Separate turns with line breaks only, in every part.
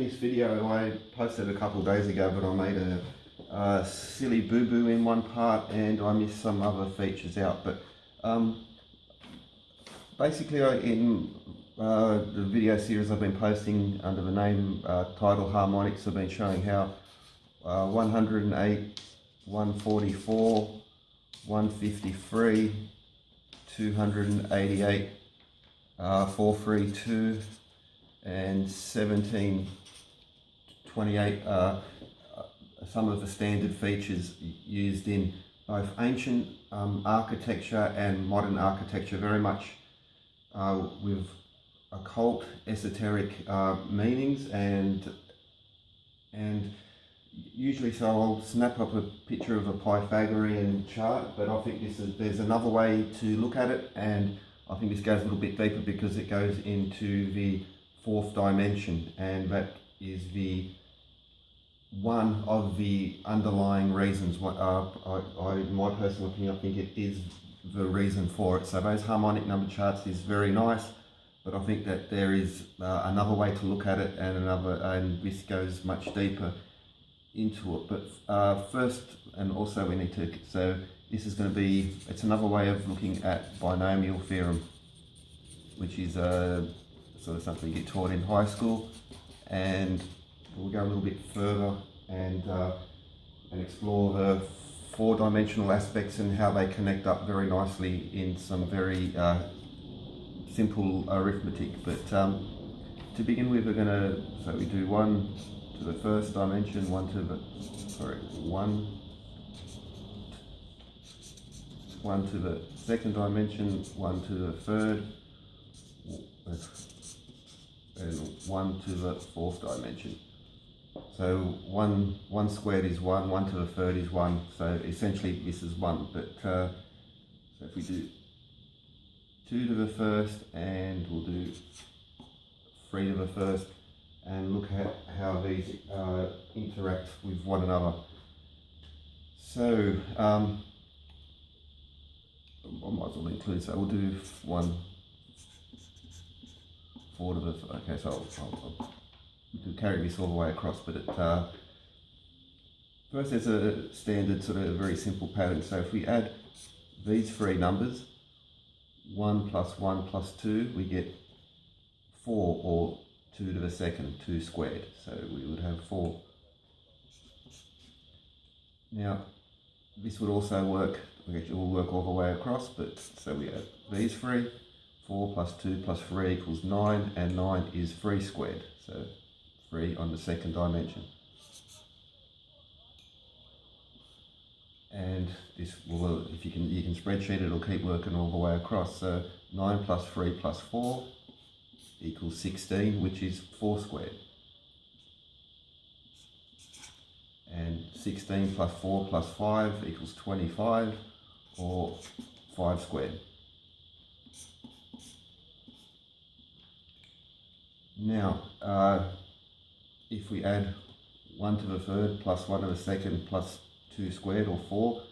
this video I posted a couple of days ago, but I made a silly boo-boo in one part and I missed some other features out. But basically in the video series I've been posting under the name title Harmonics, I've been showing how 108, 144, 153, 288, 432 and 1728 are some of the standard features used in both ancient architecture and modern architecture, very much with occult, esoteric meanings, and usually, so I'll snap up a picture of a Pythagorean chart, but I think there's another way to look at it, and I think this goes a little bit deeper because it goes into the fourth dimension, and that is one of the underlying reasons. In my personal opinion, I think it is the reason for it. So those harmonic number charts is very nice, but I think that there is another way to look at it, and this goes much deeper into it. But first, and also we need to, so this is going to be, it's another way of looking at binomial theorem, which is sort of something you get taught in high school, and we'll go a little bit further and explore the four-dimensional aspects and how they connect up very nicely in some very simple arithmetic. But to begin with, we're going to, so we do 1 to the first dimension, 1 to the, sorry, 1 to the second dimension, 1 to the third, and 1 to the fourth dimension. So 1 squared is 1, 1 to the third is 1, so essentially this is 1. But so if we do 2 to the first, and we'll do 3 to the first, and look at how these interact with one another. So I might as well include, so we'll do 1, 4 to the, okay, so I'll carry this all the way across, but first there's a standard sort of very simple pattern. So if we add these three numbers, 1 plus 1 plus 2, we get 4, or 2 to the second, 2 squared. So we would have 4. Now, this would also work, it will work all the way across, but so we have these three, 4 plus 2 plus 3 equals 9, and 9 is 3 squared. So 3 on the second dimension. And this will, if you can spreadsheet it, it'll keep working all the way across. So 9 plus 3 plus 4 equals 16, which is 4 squared. And 16 plus 4 plus 5 equals 25, or 5 squared. Now, if we add 1 to the third plus 1 to the second plus 2 squared, or 4,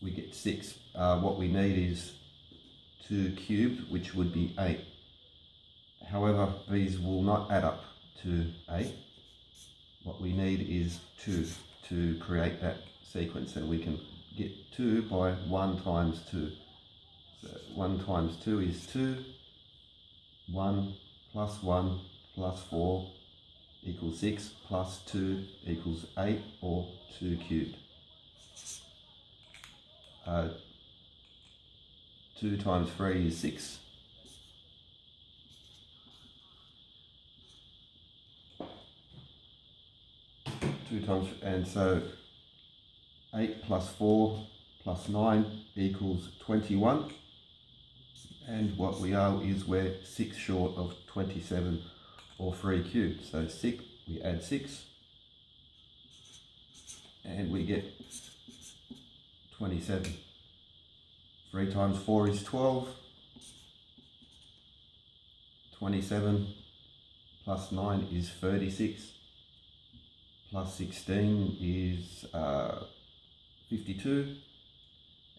we get 6. What we need is 2 cubed, which would be 8. However, these will not add up to 8. What we need is 2 to create that sequence, and we can get 2 by 1 times 2. So 1 times 2 is 2. 1 plus 1 plus 4 equals 6, plus 2 equals 8, or 2 cubed. 2 times 3 is 6. 2 times, and so 8 plus 4 plus 9 equals 21. And what we are is we're 6 short of 27, or 3 cubed. So 6, we add 6, and we get 27. 3 times 4 is 12. 27 plus 9 is 36. Plus 16 is 52.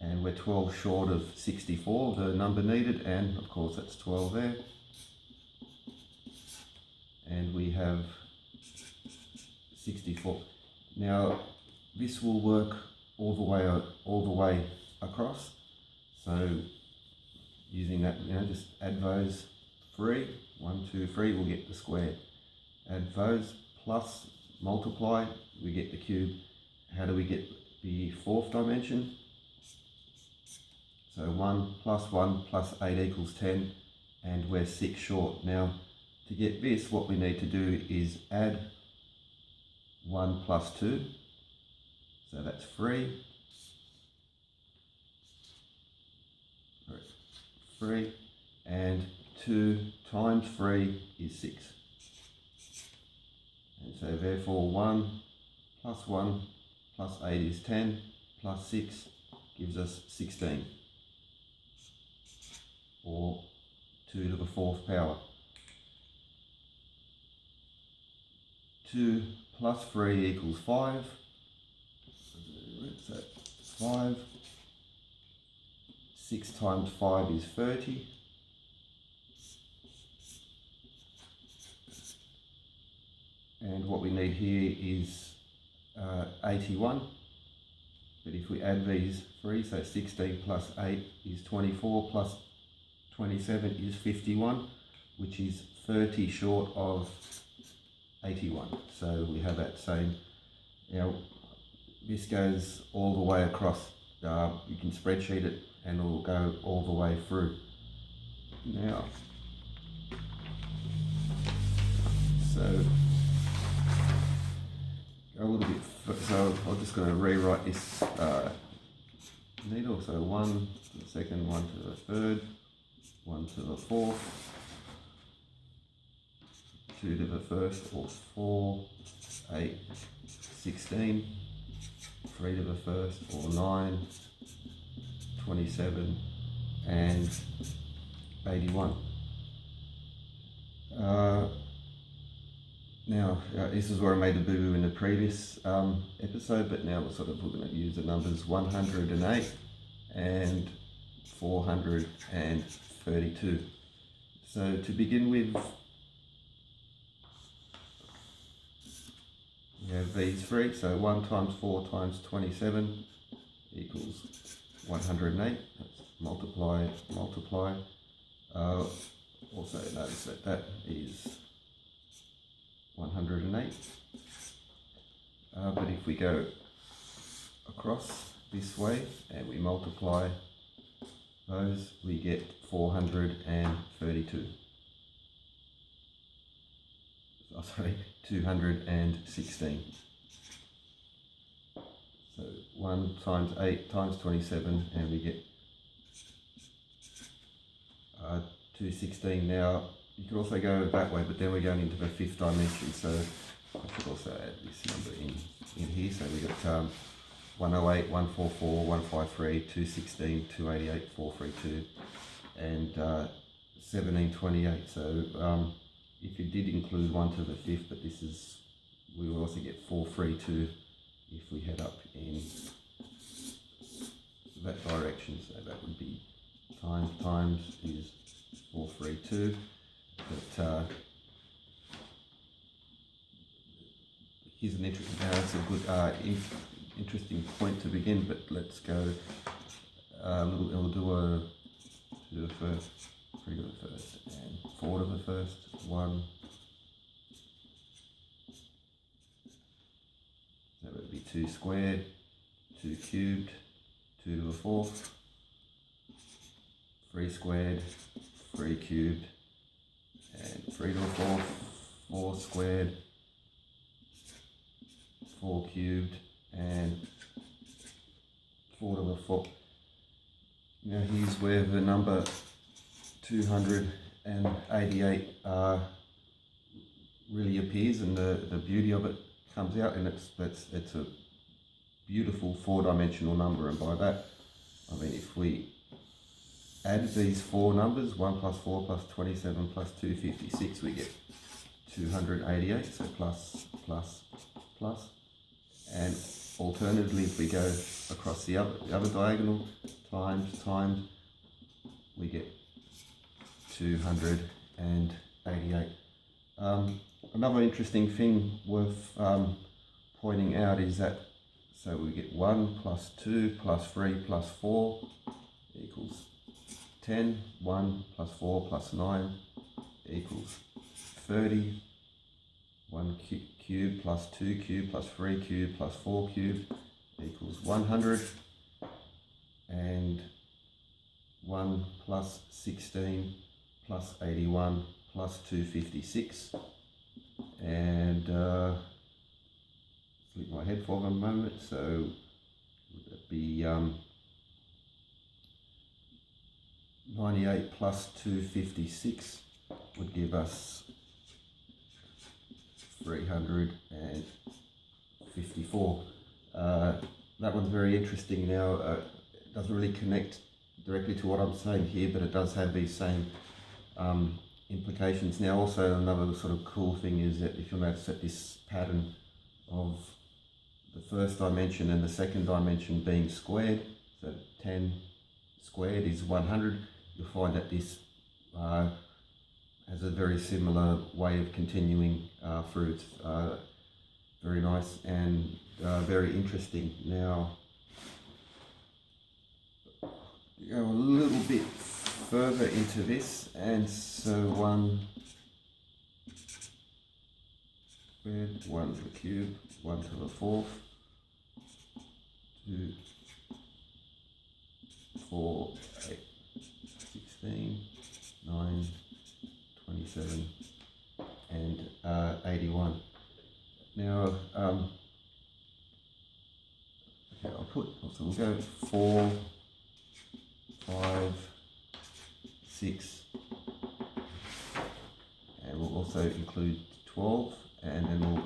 And we're 12 short of 64, the number needed, and of course that's 12 there. And we have 64. Now this will work all the way across. So using that, just add those 3, 1, 2, 3, we'll get the square. Add those plus multiply, we get the cube. How do we get the 4th dimension? So 1 plus 8 equals 10, and we're 6 short. Now to get this, what we need to do is add 1 plus 2, so that's 3. 3, and 2 times 3 is 6. And so therefore 1 plus 8 is 10, plus 6 gives us 16, or 2 to the 4th power. 2 plus 3 equals 5, so 5. 6 times 5 is 30. And what we need here is 81. But if we add these 3, so 16 plus 8 is 24, plus 27 is 51, which is 30 short of 81. So we have that same, this goes all the way across. You can spreadsheet it and it will go all the way through. Now, so go a little bit, so I'm just going to rewrite this needle. So 1 to the 2nd, 1 to the 3rd, 1 to the 4th, 2 to the 1st, or 4, 8, 16, 3 to the 1st, or 9, 27, and 81. Now, this is where I made a boo-boo in the previous episode, but now we're going to use the numbers 108 and 432. So to begin with, we have these 3, so 1 times 4 times 27 equals 108. That's multiply. Also notice that is 108. But if we go across this way and we multiply those, we get 432. Oh, sorry, 216. So 1 times 8 times 27, and we get 216. Now you could also go that way, but then we're going into the 5th dimension, so I should also add this number in here. So we got 108, 144, 153, 216, 288, 432, and 1728. So if you did include 1 to the 5th, but this is, we will also get 432 if we head up in that direction. So that would be times is 432. But here's an interesting, that's a good interesting point to begin, but let's go we'll do a 2 to the 1st, 3 to the 1st, and 4 to the 1st, 1. That would be 2 squared, 2 cubed, 2 to the 4th, 3 squared, 3 cubed, and 3 to the 4th, 4 squared, 4 cubed, and 4 to the 4th. Now here's where the number 288 really appears, and the beauty of it comes out, and it's a beautiful 4-dimensional number. And by that I mean, if we add these 4 numbers, 1 plus 4 plus 27 plus 256, we get 288, so plus. And alternatively, if we go across the other diagonal, times, we get 288. Another interesting thing worth pointing out is that, so we get 1 plus 2 plus 3 plus 4 equals 10, 1 plus 4 plus 9 equals 30, 1 cube plus 2 cube plus 3 cube plus 4 cube equals 100, and 1 plus 16 plus 81 plus 256, and flip my head for a moment, so would that be 98 plus 256 would give us 354. That one's very interesting now. It doesn't really connect directly to what I'm saying here, but it does have these same implications. Now also another sort of cool thing is that if you'll notice that this pattern of the first dimension and the second dimension being squared, so 10 squared is 100, you'll find that this has a very similar way of continuing through. It's very nice and very interesting. Now, go a little bit further into this, and so 1 squared, 1 to the cube, 1 to the fourth, 2, 4, 8, 16, 9, 27, and 81. Now, okay, so we'll go 4, 5, 6, and we'll also include 12, and then we'll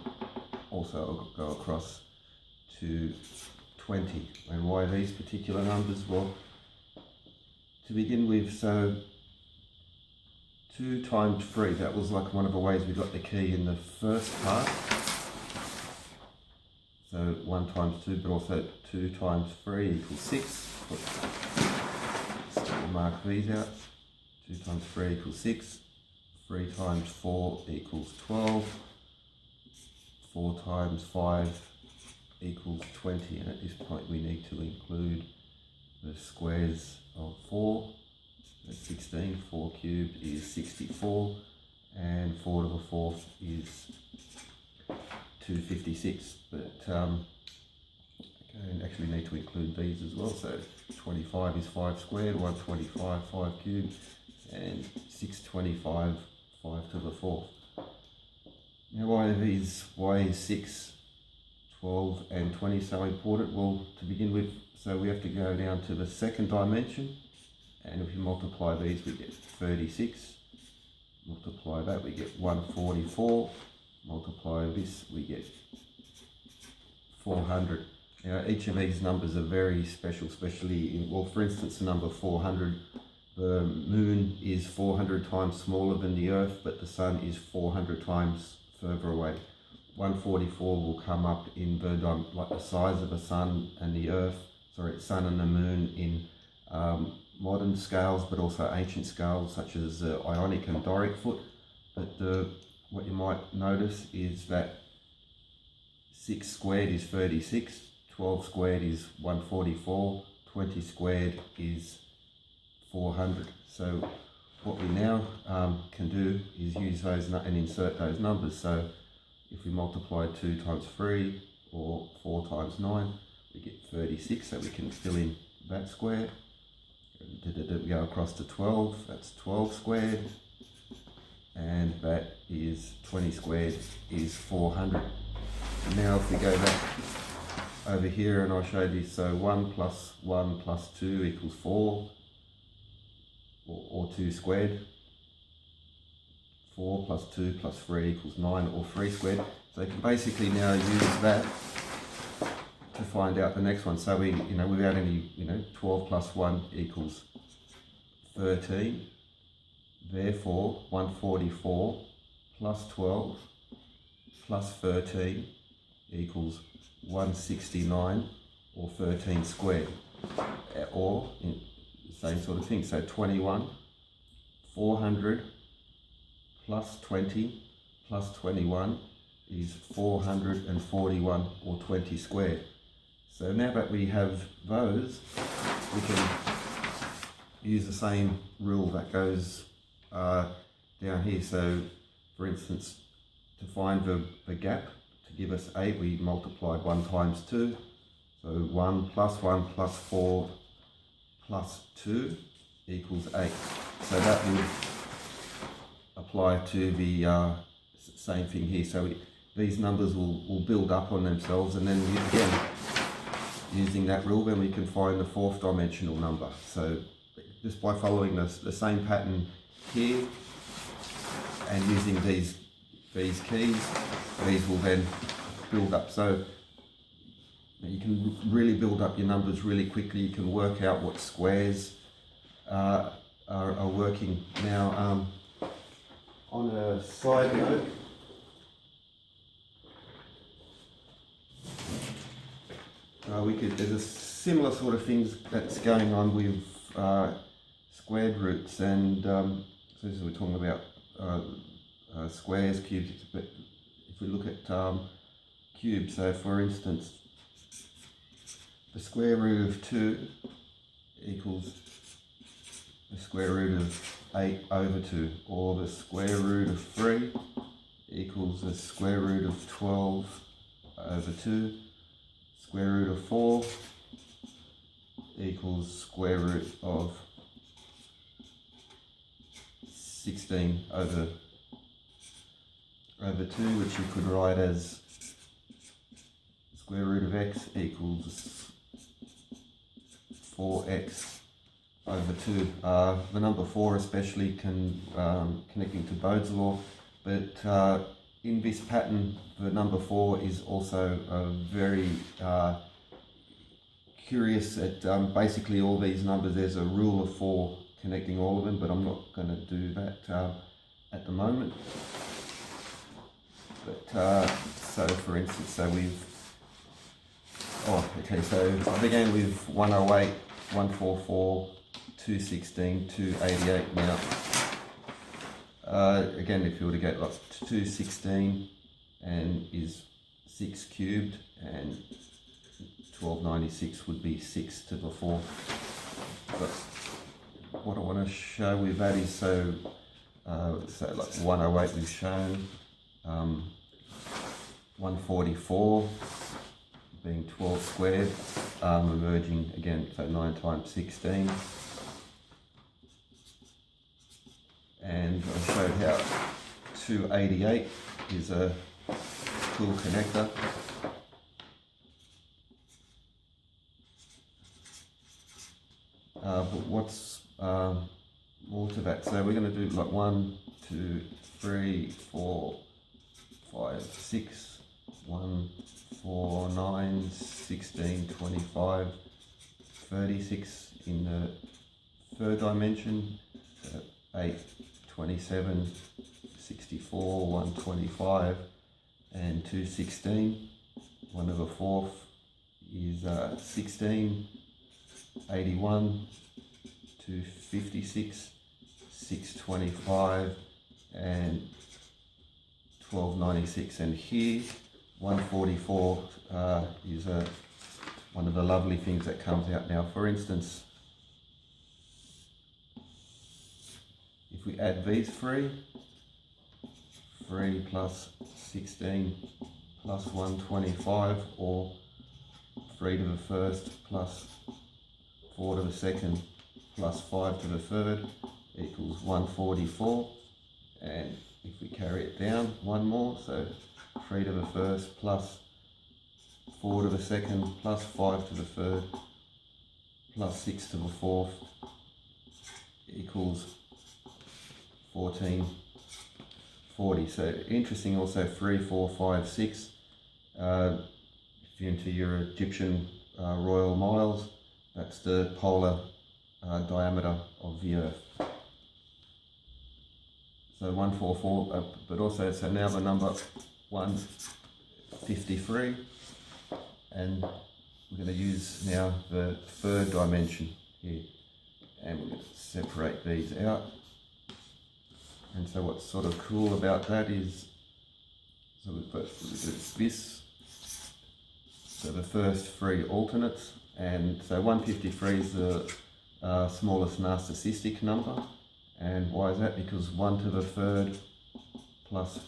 also go across to 20. And why these particular numbers? Well, to begin with, so 2 times 3, that was like one of the ways we got the key in the first part. So 1 times 2, but also 2 times 3 equals 6. So we'll mark these out. 2 times 3 equals 6. 3 times 4 equals 12. 4 times 5 equals 20. And at this point we need to include the squares of 4. That's 16. 4 cubed is 64. And 4 to the fourth is 256. But okay, actually need to include these as well. So 25 is 5 squared, 125, 5 cubed, and 625, 5 to the fourth. Now why is 6, 12 and 20 so important? Well, to begin with, so we have to go down to the second dimension, and if you multiply these we get 36, multiply that we get 144, multiply this we get 400. Now each of these numbers are very special, especially in, well, for instance, the number 400, the moon is 400 times smaller than the earth, but the sun is 400 times further away. 144 will come up in like the size of the sun and the earth, sun and the moon in modern scales, but also ancient scales such as Ionic and Doric foot. But what you might notice is that 6 squared is 36, 12 squared is 144, 20 squared is 400. So what we now can do is use those and insert those numbers. So if we multiply 2 times 3 or 4 times 9, we get 36, so we can fill in that square. We go across to 12, that's 12 squared, and that is 20 squared is 400. Now if we go back over here and I'll show you, so 1 plus 1 plus 2 equals 4, or 2 squared. 4 plus 2 plus 3 equals 9, or 3 squared. So you can basically now use that to find out the next one. So we, without any, 12 plus 1 equals 13. Therefore, 144 plus 12 plus 13 equals 169, or 13 squared. Or the same sort of thing. So 21, 400 plus 20 plus 21 is 441 or 20 squared. So now that we have those, we can use the same rule that goes down here. So for instance, to find the gap, to give us 8, we multiplied 1 times 2. So 1 plus 4 plus 2 equals 8. So that would apply to the same thing here. So these numbers will build up on themselves, and then again, using that rule, then we can find the 4th dimensional number. So just by following the same pattern here and using these keys, these will then build up. So you can really build up your numbers really quickly. You can work out what squares are working. Now, on a side note, there's a similar sort of things that's going on with squared roots, and so this is, we're talking about squares, cubes, but if we look at cubes, so for instance, the square root of 2 equals the square root of 8 over 2, or the square root of 3 equals the square root of 12 over 2, square root of 4 equals square root of 16 over 2, which you could write as square root of x equals 4x over 2. The number 4 especially connecting to Bode's law, but in this pattern the number 4 is also very curious at basically all these numbers. There's a rule of 4 connecting all of them, but I'm not going to do that at the moment. But so for instance, so I began with 108, 144, 216, 288. Now, again, if you were to get like 216 and is 6 cubed, and 1296 would be 6 to the 4th. But what I want to show with that is, so like 108 we've shown, 144 being 12 squared, emerging again, so 9 times 16. And I showed how 288 is a cool connector. But what's more to that? So we're going to do like 1, 2, 3, 4, 5, 6, 1, 4, 9, 16, 25, 36 in the 3rd dimension, 8, 27, 64, 125, and 216. 1 over 4th is 16, 81, 256, 625, and 1296. And here 144 is one of the lovely things that comes out now. For instance, if we add these 3 plus 16 plus 125, or 3 to the 1st plus 4 to the 2nd plus 5 to the 3rd equals 144. And if we carry it down one more, so 3 to the 1st plus 4 to the 2nd plus 5 to the 3rd plus 6 to the 4th equals 1440. So interesting also 3, 4, 5, 6. If you're into your Egyptian royal miles, that's the polar diameter of the Earth. So 144, but also, so now the number 153, and we're going to use now the 3rd dimension here, and we're going to separate these out. And so what's sort of cool about that is, So we've got this, so the first three alternates, and so 153 is the smallest narcissistic number. And why is that? Because 1 to the third plus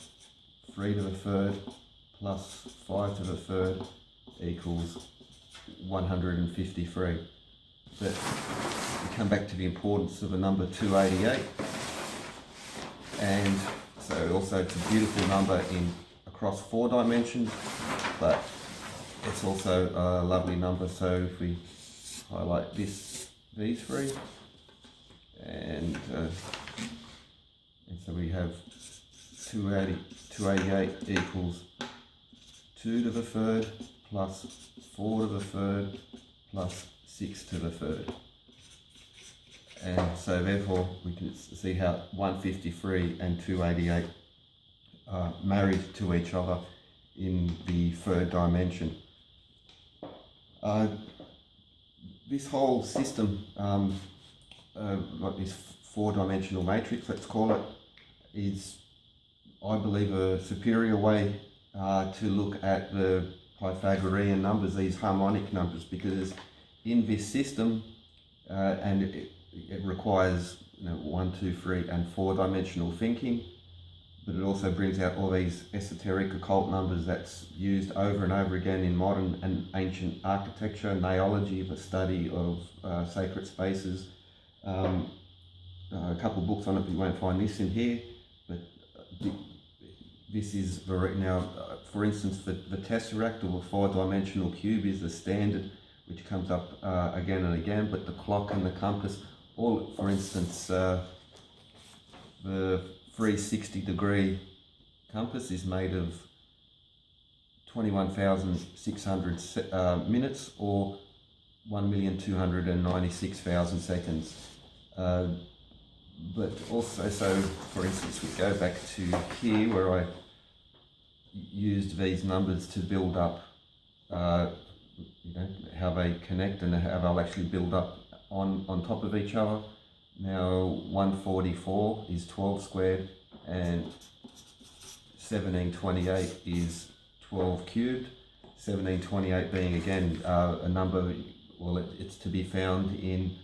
3 to the third plus 5 to the third equals 153. But we come back to the importance of the number 288, and so also it's a beautiful number across 4 dimensions, but it's also a lovely number. So if we highlight these three, and so we have 288 equals 2 to the third plus 4 to the third plus 6 to the third. And so therefore we can see how 153 and 288 are married to each other in the third dimension. This whole system, like this 4-dimensional matrix, let's call it, is, I believe, a superior way to look at the Pythagorean numbers, these harmonic numbers, because in this system, and it requires 1, 2, 3 and 4-dimensional thinking, but it also brings out all these esoteric occult numbers that's used over and over again in modern and ancient architecture, neology, the study of sacred spaces. A couple of books on it, but you won't find this in here. But this is now, for instance, the tesseract, or the 4-dimensional cube, is the standard, which comes up again and again. But the clock and the compass, all, for instance, the 360-degree compass is made of 21,600 minutes, or 1,296,000 seconds. But also, so for instance, we go back to here where I used these numbers to build up how they connect and how they'll actually build up on top of each other. Now 144 is 12 squared, and 1728 is 12 cubed. 1728 being again a number, well, it's to be found in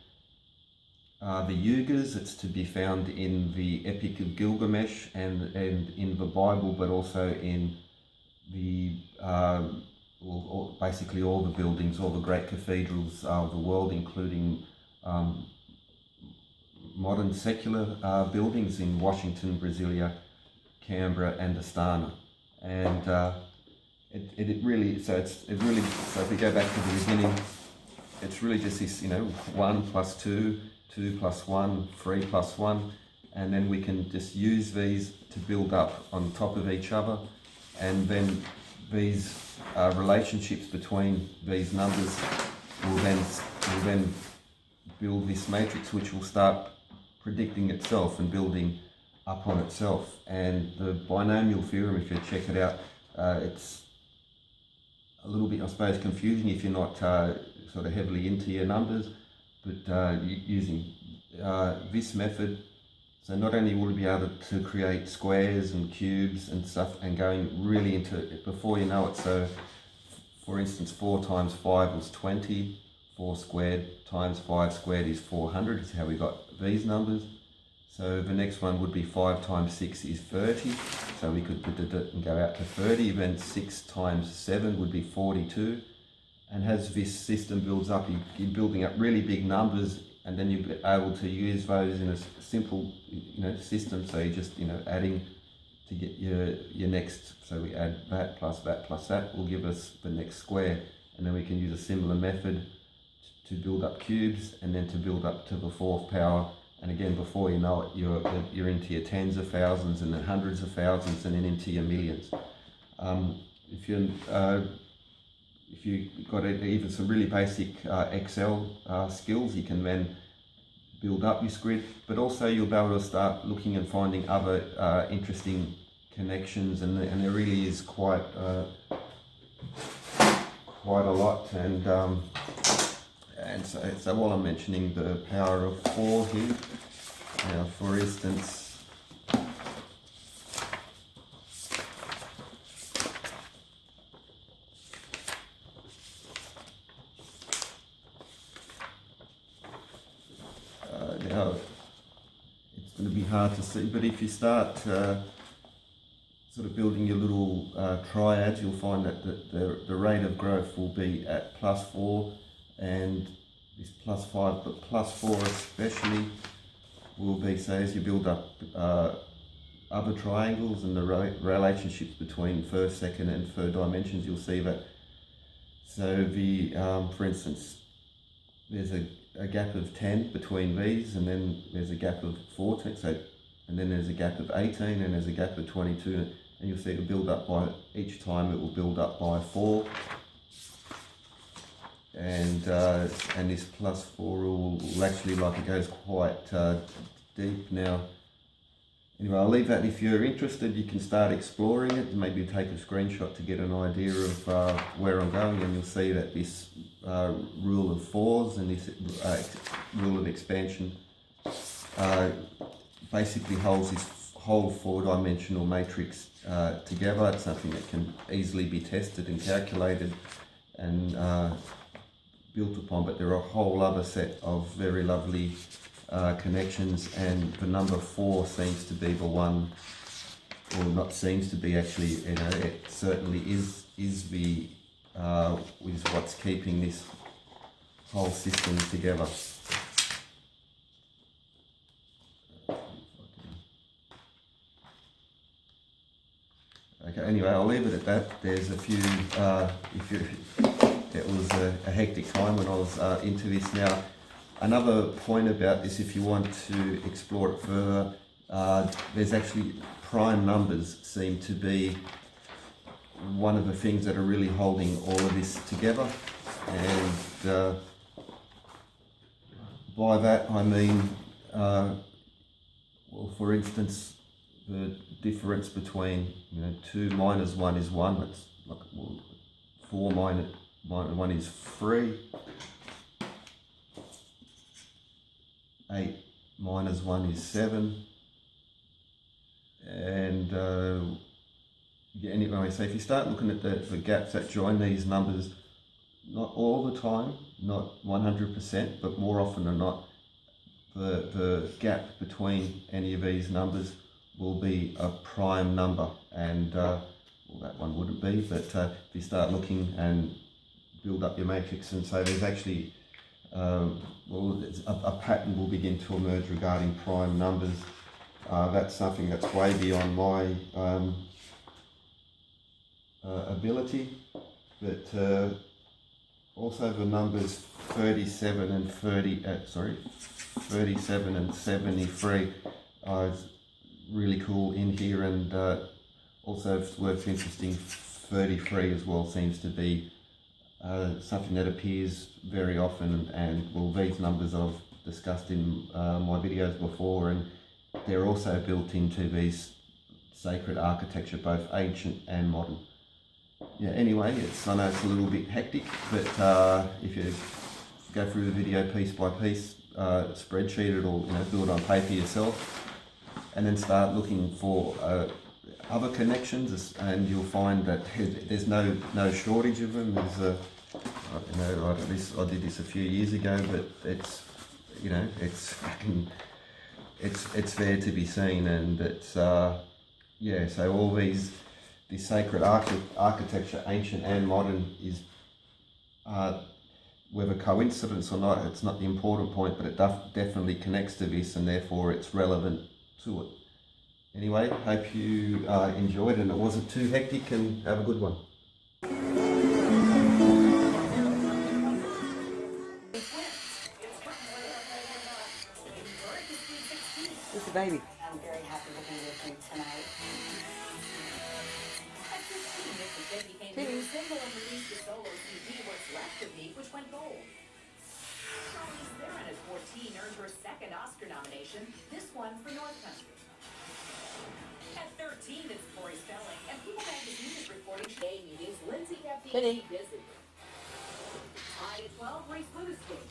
the Yugas, it's to be found in the Epic of Gilgamesh and in the Bible, but also in the basically all the buildings, all the great cathedrals of the world, including modern secular buildings in Washington, Brasilia, Canberra and Astana. And it really, so if we go back to the beginning, it's really just this, 1 plus 2, 2 plus 1, 3 plus 1, and then we can just use these to build up on top of each other, and then these relationships between these numbers will then build this matrix, which will start predicting itself and building up on itself. And the binomial theorem, if you check it out, it's a little bit, I suppose, confusing if you're not sort of heavily into your numbers, but using this method, so not only will you be able to create squares and cubes and stuff, and going really into it before you know it. So for instance, 4 times 5 was 20, 4 squared times 5 squared is 400, is how we got these numbers. So the next one would be 5 times 6 is 30, so we could and go out to 30. Then 6 times 7 would be 42. And as this system builds up, you're building up really big numbers, and then you'll be able to use those in a simple system. So you're just adding to get your next, so we add that plus that plus that will give us the next square, and then we can use a similar method to build up cubes, and then to build up to the 4th power. And again, before you know it, you're into your tens of thousands and then hundreds of thousands, and then into your millions. If you've got even some really basic Excel skills, you can then build up your grid, but also you'll be able to start looking and finding other interesting connections, and there really is quite a lot. And so while I'm mentioning the power of 4 here, now for instance, it's going to be hard to see, but if you start sort of building your little triads, you'll find that the rate of growth will be at +4 and this +5, but +4 especially will be, so as you build up other triangles and the relationships between first, second and third dimensions, you'll see that. So the, for instance, there's a gap of 10 between these, and then there's a gap of 14, so, and then there's a gap of 18, and there's a gap of 22, and you'll see it will build up by, each time it will build up by 4. And this +4 will actually, like, it goes quite deep now. Anyway, I'll leave that. If you're interested, you can start exploring it, maybe take a screenshot to get an idea of where I'm going, and you'll see that this rule of 4s and this rule of expansion basically holds this whole 4-dimensional matrix together. It's something that can easily be tested and calculated and built upon, but there are a whole other set of very lovely connections, and the number 4 seems to be the one, or not seems to be, actually, you know, it certainly is the is what's keeping this whole system together. Okay, anyway, I'll leave it at that. There's a few, it was a hectic time when I was into this. Now, another point about this, if you want to explore it further, there's actually prime numbers seem to be one of the things that are really holding all of this together. And by that I mean, well, for instance, the difference between, you know, 2 minus 1 is 1. That's like, well, 4 minus 1 is 3. 8 minus 1 is 7. And yeah, anyway, so if you start looking at the gaps that join these numbers, not all the time, not 100%, but more often than not, the gap between any of these numbers will be a prime number. And well, that one wouldn't be, but if you start looking and build up your matrix, and so there's actually well, a pattern will begin to emerge regarding prime numbers. That's something that's way beyond my ability, but also the numbers 37 and 37 and 73 are really cool in here, and also it's worth interesting, 33 as well seems to be something that appears very often, and well, these numbers I've discussed in my videos before, and they're also built into these sacred architecture, both ancient and modern. Yeah, anyway, I know it's a little bit hectic, but if you go through the video piece by piece, spreadsheet it, or, you know, do it on paper yourself, and then start looking for other connections, and you'll find that there's no shortage of them. There's you know, I did this a few years ago, but it's, you know, it's there to be seen, and it's yeah. So all this sacred architecture, ancient and modern, is whether coincidence or not, it's not the important point, but it definitely connects to this, and therefore it's relevant to it. Anyway, hope you enjoyed and it wasn't too hectic, and have a good one.
It's a baby.
I'm very happy to be with you tonight. At 15, Mr. J became the single and released a solo CD, What's Left of Me, which went gold. Charlize Theron at 14 earned her second Oscar nomination, this one for North Country. At 13, it's Tori Spelling, and People Magazine is reporting Amy is Lindsay kept busy. Tied at 12, Reese Witherspoon.